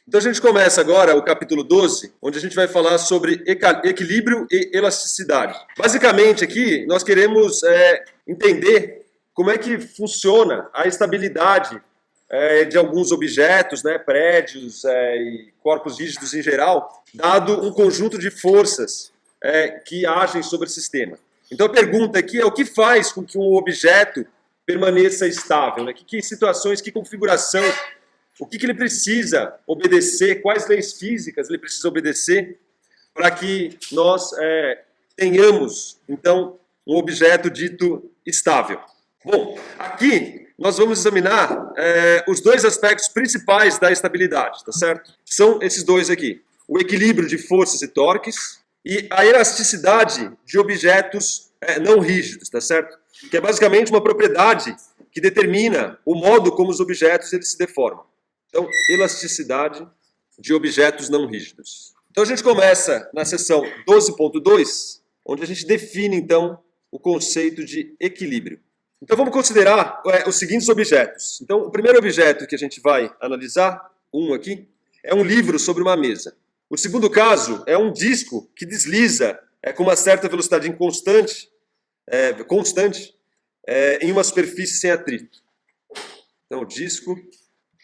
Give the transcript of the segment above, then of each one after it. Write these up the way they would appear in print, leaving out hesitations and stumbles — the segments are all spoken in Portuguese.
Então a gente começa agora o capítulo 12, onde a gente vai falar sobre equilíbrio e elasticidade. Basicamente aqui nós queremos entender como é que funciona a estabilidade de alguns objetos, né, prédios e corpos rígidos em geral, dado um conjunto de forças que agem sobre o sistema. Então a pergunta aqui é o que faz com que um objeto permaneça estável, né? Que situações, que configuração, o que ele precisa obedecer, quais leis físicas ele precisa obedecer para que nós tenhamos, então, um objeto dito estável. Bom, aqui nós vamos examinar os dois aspectos principais da estabilidade, tá certo? São esses dois aqui, o equilíbrio de forças e torques e a elasticidade de objetos não rígidos, tá certo? Que é basicamente uma propriedade que determina o modo como os objetos eles se deformam. Então, elasticidade de objetos não rígidos. Então a gente começa na seção 12.2, onde a gente define então o conceito de equilíbrio. Então vamos considerar os seguintes objetos. Então o primeiro objeto que a gente vai analisar, aqui, é um livro sobre uma mesa. O segundo caso é um disco que desliza com uma certa velocidade constante em uma superfície sem atrito. Então o disco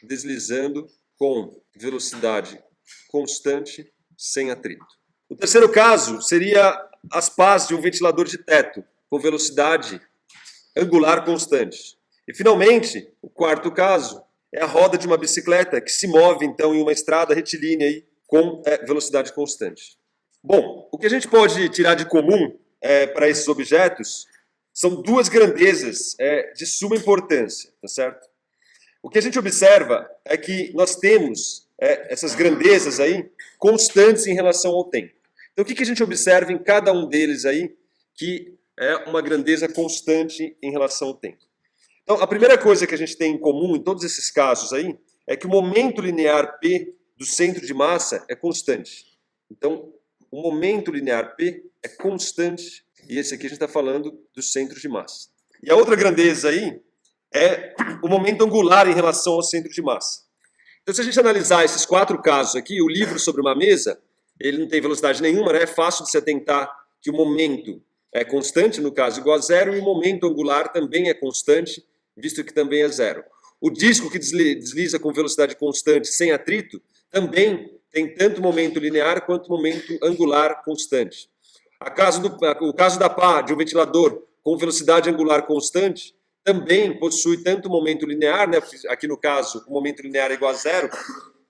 deslizando com velocidade constante sem atrito. O terceiro caso seria as pás de um ventilador de teto com velocidade angular constante. E finalmente, o quarto caso é a roda de uma bicicleta que se move então em uma estrada retilínea aí, com velocidade constante. Bom, o que a gente pode tirar de comum para esses objetos são duas grandezas de suma importância, tá certo? O que a gente observa é que nós temos essas grandezas aí constantes em relação ao tempo. Então o que a gente observa em cada um deles aí que é uma grandeza constante em relação ao tempo? Então a primeira coisa que a gente tem em comum em todos esses casos aí é que o momento linear P do centro de massa é constante. Então o momento linear P é constante e esse aqui a gente está falando do centro de massa. E a outra grandeza aí é o momento angular em relação ao centro de massa. Então, se a gente analisar esses quatro casos aqui, o livro sobre uma mesa, ele não tem velocidade nenhuma, né? É fácil de se atentar que o momento é constante, no caso igual a zero, e o momento angular também é constante, visto que também é zero. O disco que desliza com velocidade constante sem atrito também tem tanto momento linear quanto momento angular constante. O caso da pá de um ventilador com velocidade angular constante também possui tanto momento linear, né? Aqui no caso o momento linear é igual a zero,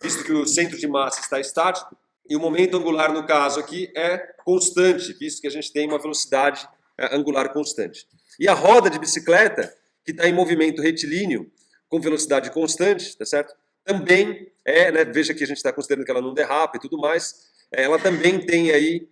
visto que o centro de massa está estático, e o momento angular no caso aqui é constante, visto que a gente tem uma velocidade angular constante. E a roda de bicicleta, que está em movimento retilíneo, com velocidade constante, tá certo? Também né? Veja que a gente está considerando que ela não derrapa e tudo mais, ela também tem aí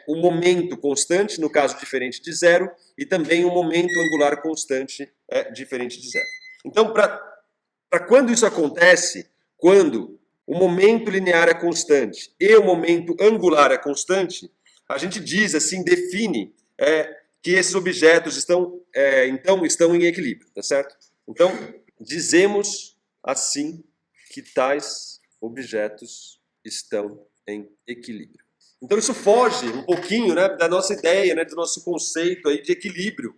um momento constante, no caso diferente de zero, e também um momento angular constante diferente de zero. Então, para quando isso acontece, quando o momento linear é constante e o momento angular é constante, a gente diz assim, define que esses objetos estão em equilíbrio, tá certo? Então, dizemos assim que tais objetos estão em equilíbrio. Então isso foge um pouquinho, né, da nossa ideia, né, do nosso conceito aí de equilíbrio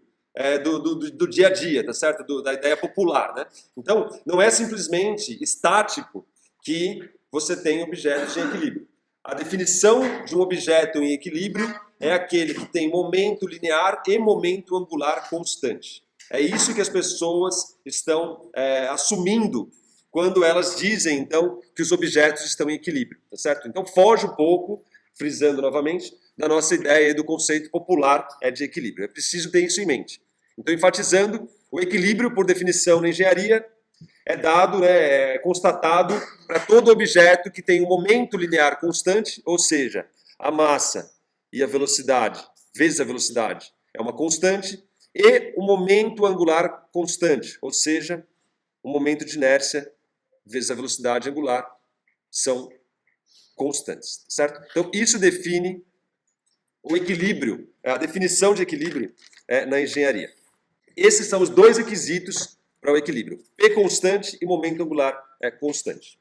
do dia a dia, tá certo? Da ideia popular, né? Então não é simplesmente estático que você tem objetos em equilíbrio. A definição de um objeto em equilíbrio é aquele que tem momento linear e momento angular constante. É isso que as pessoas estão assumindo quando elas dizem, então, que os objetos estão em equilíbrio, tá certo? Então foge um pouco, frisando novamente, da nossa ideia do conceito popular de equilíbrio. É preciso ter isso em mente. Então, enfatizando, o equilíbrio, por definição na engenharia, é dado, é constatado para todo objeto que tem um momento linear constante, ou seja, a massa e a velocidade, vezes a velocidade, é uma constante, e o momento angular constante, ou seja, o momento de inércia vezes a velocidade angular são constantes, certo? Então, isso define o equilíbrio, a definição de equilíbrio na engenharia. Esses são os dois requisitos para o equilíbrio: P constante e momento angular constante.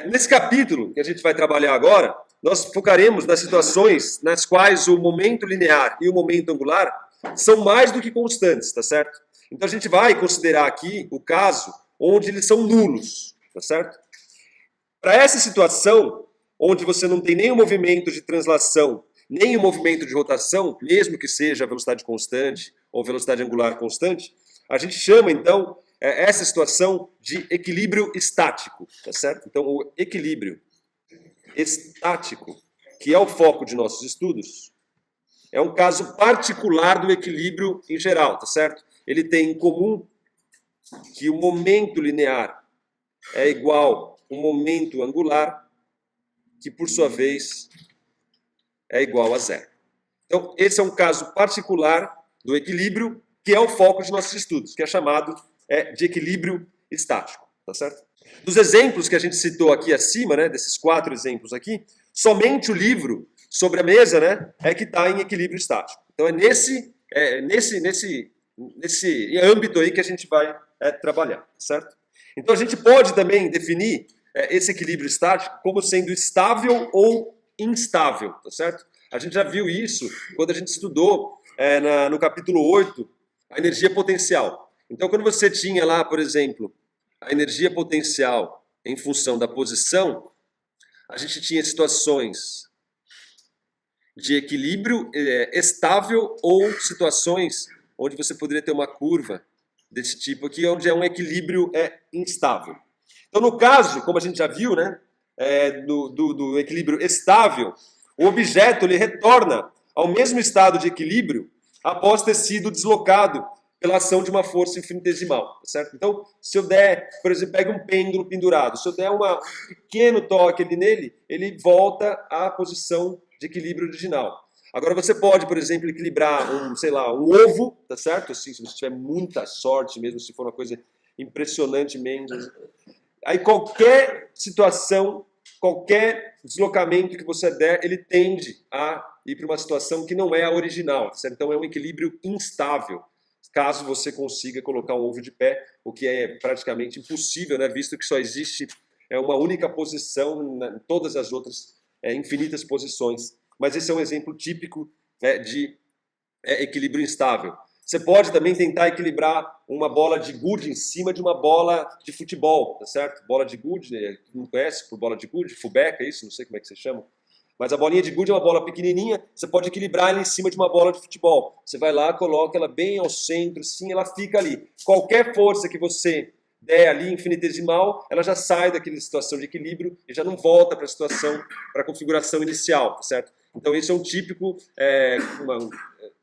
Nesse capítulo que a gente vai trabalhar agora, nós focaremos nas situações nas quais o momento linear e o momento angular são mais do que constantes, tá certo? Então a gente vai considerar aqui o caso onde eles são nulos, tá certo? Para essa situação, onde você não tem nem o movimento de translação, nem o movimento de rotação, mesmo que seja velocidade constante ou velocidade angular constante, a gente chama então essa situação de equilíbrio estático, tá certo? Então o equilíbrio estático, que é o foco de nossos estudos, é um caso particular do equilíbrio em geral, tá certo? Ele tem em comum que o momento linear é igual ao momento angular, que por sua vez é igual a zero. Então, esse é um caso particular do equilíbrio, que é o foco de nossos estudos, que é chamado de equilíbrio estático, tá certo? Dos exemplos que a gente citou aqui acima, né, desses 4 exemplos aqui, somente o livro sobre a mesa, né, é que está em equilíbrio estático. Então é nesse âmbito aí que a gente vai trabalhar, certo? Então a gente pode também definir esse equilíbrio estático como sendo estável ou instável, tá certo? A gente já viu isso quando a gente estudou no capítulo 8, a energia potencial. Então quando você tinha lá, por exemplo, a energia potencial em função da posição, a gente tinha situações de equilíbrio estável ou situações onde você poderia ter uma curva desse tipo aqui, onde é um equilíbrio instável. Então, no caso, como a gente já viu, né, do equilíbrio estável, o objeto ele retorna ao mesmo estado de equilíbrio após ter sido deslocado pela ação de uma força infinitesimal, certo? Então, se eu der, por exemplo, pega um pêndulo pendurado, se eu der um pequeno toque ali nele, ele volta à posição de equilíbrio original. Agora você pode, por exemplo, equilibrar um ovo, tá certo? Assim, se você tiver muita sorte, mesmo se for uma coisa impressionantemente. Aí qualquer situação, qualquer deslocamento que você der, ele tende a ir para uma situação que não é a original, tá certo? Então é um equilíbrio instável, caso você consiga colocar um ovo de pé, o que é praticamente impossível, né? Visto que só existe uma única posição em todas as outras infinitas posições. Mas esse é um exemplo típico de equilíbrio instável. Você pode também tentar equilibrar uma bola de gude em cima de uma bola de futebol, tá certo? Bola de gude, não conhece por bola de gude? Fubeca, isso? Não sei como é que você chama. Mas a bolinha de gude é uma bola pequenininha, você pode equilibrar ela em cima de uma bola de futebol. Você vai lá, coloca ela bem ao centro, assim, ela fica ali. Qualquer força que você der ali, infinitesimal, ela já sai daquela situação de equilíbrio e já não volta para a situação, para a configuração inicial, tá certo? Então esse é um típico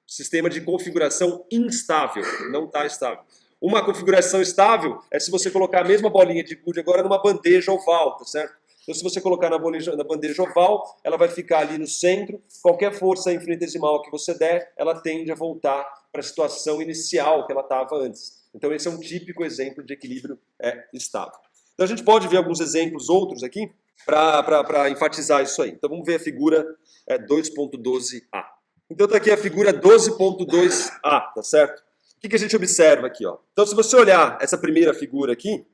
sistema de configuração instável, não está estável. Uma configuração estável é se você colocar a mesma bolinha de gude agora numa bandeja oval, tá certo? Então, se você colocar na bandeja oval, ela vai ficar ali no centro. Qualquer força infinitesimal que você der, ela tende a voltar para a situação inicial que ela estava antes. Então, esse é um típico exemplo de equilíbrio estável. Então, a gente pode ver alguns exemplos outros aqui para enfatizar isso aí. Então, vamos ver a figura 2.12a. Então, está aqui a figura 12.2a, tá certo? O que a gente observa aqui? Ó? Então, se você olhar essa primeira figura aqui,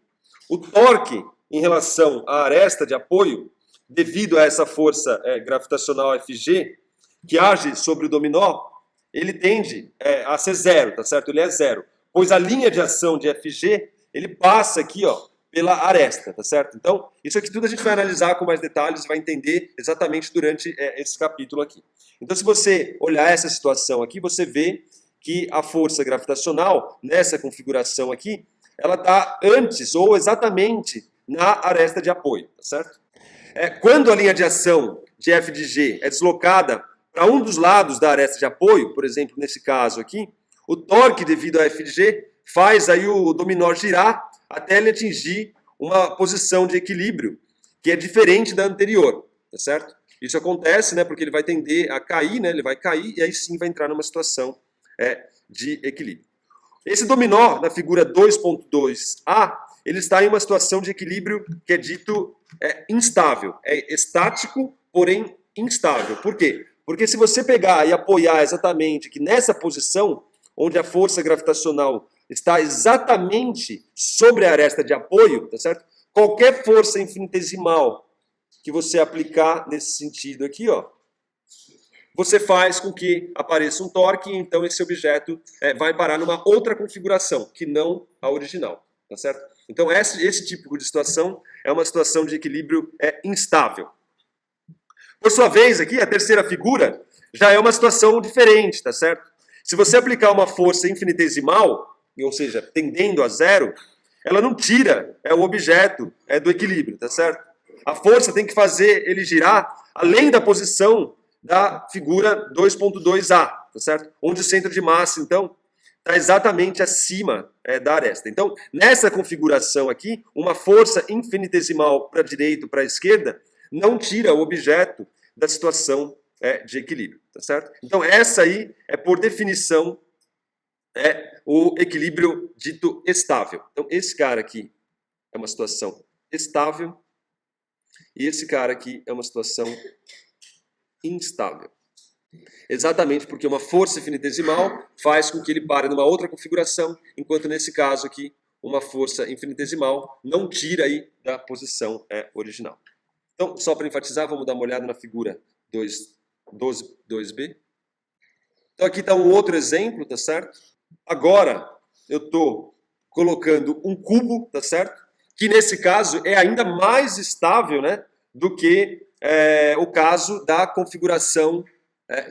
o torque em relação à aresta de apoio, devido a essa força gravitacional Fg, que age sobre o dominó, ele tende a ser zero, tá certo? Ele é zero. Pois a linha de ação de Fg, ele passa aqui, ó, pela aresta, tá certo? Então, isso aqui tudo a gente vai analisar com mais detalhes e vai entender exatamente durante esse capítulo aqui. Então, se você olhar essa situação aqui, você vê que a força gravitacional, nessa configuração aqui, ela está antes ou exatamente na aresta de apoio, tá certo? Quando a linha de ação de F de G é deslocada para um dos lados da aresta de apoio, por exemplo, nesse caso aqui, o torque devido a F de G faz aí o dominó girar até ele atingir uma posição de equilíbrio que é diferente da anterior, tá certo? Isso acontece, né, porque ele vai tender a cair, né, ele vai cair e aí sim vai entrar numa situação de equilíbrio. Esse dominó, na figura 2.2a, ele está em uma situação de equilíbrio que é dito instável. É estático, porém instável. Por quê? Porque se você pegar e apoiar exatamente que nessa posição, onde a força gravitacional está exatamente sobre a aresta de apoio, tá certo? qualquer força infinitesimal que você aplicar nesse sentido aqui, ó, você faz com que apareça um torque e então esse objeto vai parar numa outra configuração, que não a original, tá certo? Então esse tipo de situação é uma situação de equilíbrio instável. Por sua vez, aqui, a terceira figura já é uma situação diferente, tá certo? Se você aplicar uma força infinitesimal, ou seja, tendendo a zero, ela não tira o objeto do equilíbrio, tá certo? A força tem que fazer ele girar além da posição da figura 2.2a, tá certo? Onde o centro de massa, então, está exatamente acima da aresta. Então, nessa configuração aqui, uma força infinitesimal para a direita ou para a esquerda não tira o objeto da situação de equilíbrio, tá certo? Então, essa aí é, por definição, o equilíbrio dito estável. Então, esse cara aqui é uma situação estável e esse cara aqui é uma situação instável. Exatamente porque uma força infinitesimal faz com que ele pare numa outra configuração, enquanto nesse caso aqui, uma força infinitesimal não tira aí da posição original. Então, só para enfatizar, vamos dar uma olhada na figura 2b. Então aqui está um outro exemplo, tá certo? Agora eu estou colocando um cubo, tá certo? Que nesse caso é ainda mais estável, né, do que o caso da configuração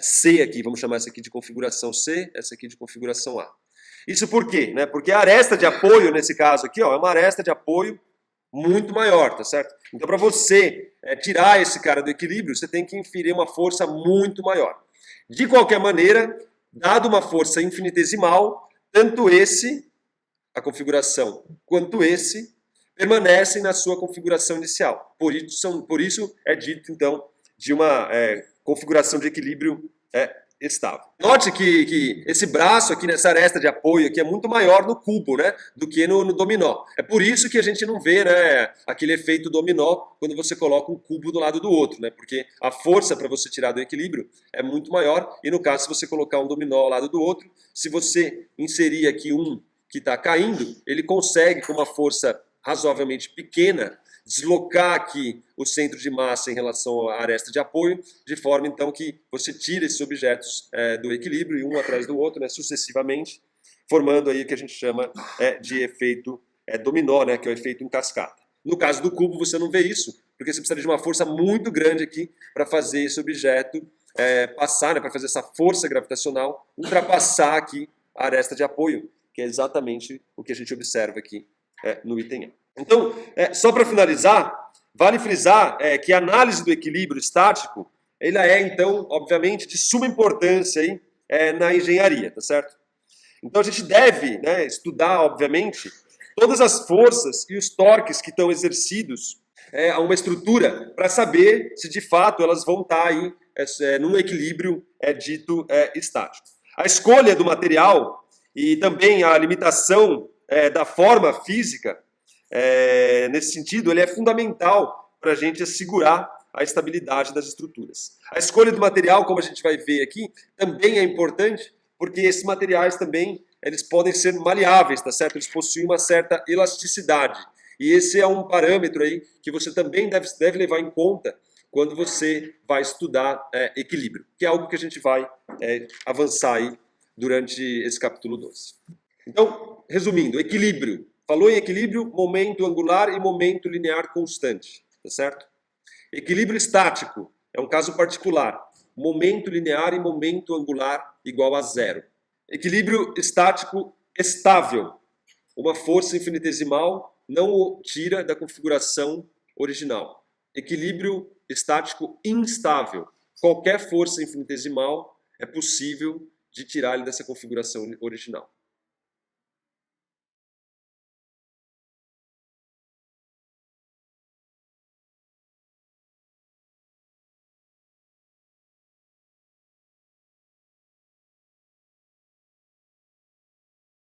C aqui. Vamos chamar essa aqui de configuração C, essa aqui de configuração A. Isso por quê? Né? Porque a aresta de apoio, nesse caso aqui, ó, é uma aresta de apoio muito maior, tá certo? Então, para você tirar esse cara do equilíbrio, você tem que inferir uma força muito maior. De qualquer maneira, dado uma força infinitesimal, tanto a configuração, quanto esse, permanecem na sua configuração inicial. Por isso é dito, então, de uma configuração de equilíbrio estável. Note que esse braço aqui nessa aresta de apoio aqui é muito maior no cubo, né, do que no dominó. É por isso que a gente não vê, né, aquele efeito dominó quando você coloca um cubo do lado do outro, né, porque a força para você tirar do equilíbrio é muito maior e no caso se você colocar um dominó ao lado do outro, se você inserir aqui um que está caindo, ele consegue com uma força razoavelmente pequena deslocar aqui o centro de massa em relação à aresta de apoio, de forma então que você tira esses objetos do equilíbrio, e um atrás do outro, né, sucessivamente, formando aí o que a gente chama de efeito dominó, né, que é o efeito em cascata. No caso do cubo você não vê isso, porque você precisa de uma força muito grande aqui para fazer esse objeto passar, né, para fazer essa força gravitacional, ultrapassar aqui a aresta de apoio, que é exatamente o que a gente observa aqui no item A. Então, só para finalizar, vale frisar que a análise do equilíbrio estático, ela é, então, obviamente, de suma importância aí, na engenharia, tá certo? Então a gente deve, né, estudar, obviamente, todas as forças e os torques que estão exercidos a uma estrutura para saber se de fato elas vão estar aí num equilíbrio dito estático. A escolha do material e também a limitação da forma física, nesse sentido, ele é fundamental para a gente assegurar a estabilidade das estruturas. A escolha do material, como a gente vai ver aqui, também é importante, porque esses materiais também eles podem ser maleáveis, tá certo? Eles possuem uma certa elasticidade. E esse é um parâmetro aí que você também deve levar em conta quando você vai estudar equilíbrio, que é algo que a gente vai avançar aí durante esse capítulo 12. Então, resumindo, equilíbrio. Falou em equilíbrio, momento angular e momento linear constante, tá certo? Equilíbrio estático é um caso particular. Momento linear e momento angular igual a zero. Equilíbrio estático estável. Uma força infinitesimal não o tira da configuração original. Equilíbrio estático instável. Qualquer força infinitesimal é possível de tirar ele dessa configuração original.